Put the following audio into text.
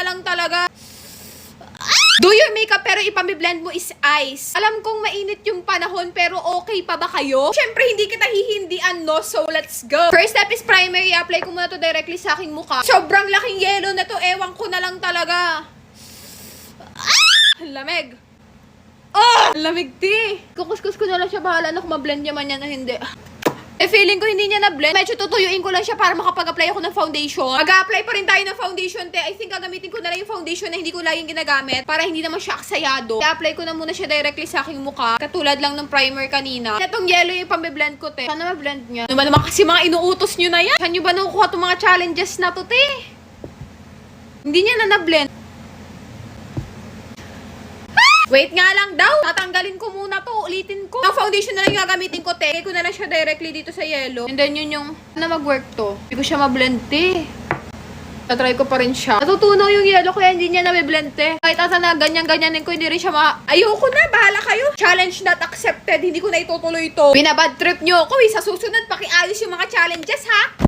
na lang talaga. Do your makeup pero ipamiblend mo is ice. Alam kong mainit yung panahon pero okay pa ba kayo? Syempre hindi kita hihindian, no? So let's go. First step is primary. Apply ko muna to directly sa aking mukha. Sobrang laking yellow na to. Ewan ko na lang talaga. Ang lamig. Ang lamig, di. Kukuskus ko na lang siya. Bahala na kung mablend niya man yan o hindi. Feeling ko hindi niya na-blend. Medyo tutuyuin ko lang siya para makapag-apply ako ng foundation. Mag-apply pa rin tayo ng foundation, te. I think gagamitin ko na lang yung foundation na hindi ko laging ginagamit para hindi naman siya aksayado. I-apply ko na muna siya directly sa aking mukha. Katulad lang ng primer kanina. Itong yellow yung pambe-blend ko, te. Sana ma-blend niya. Ano ba naman kasi mga inuutos nyo na yan? Saan nyo ba nakukuha itong mga challenges na to, te? Hindi niya na na-blend. Wait nga lang daw. Tatanggalin ko muna to. Ulitin ko. Ang foundation na lang yung gagamitin ko, te. Ko na lang siya directly dito sa yellow. And then yun yung na mag-work to. Hindi ko siya ma-blend, te. Tatry ko pa rin siya. Natutunaw yung yellow kaya hindi niya na-blend, te. Kahit ata na ganyan-ganyanin ko, hindi rin siya Ayoko na. Bahala kayo. Challenge not accepted. Hindi ko na itutuloy to. Binabad trip nyo ako. Sa susunod, pakiayos yung mga challenges, ha?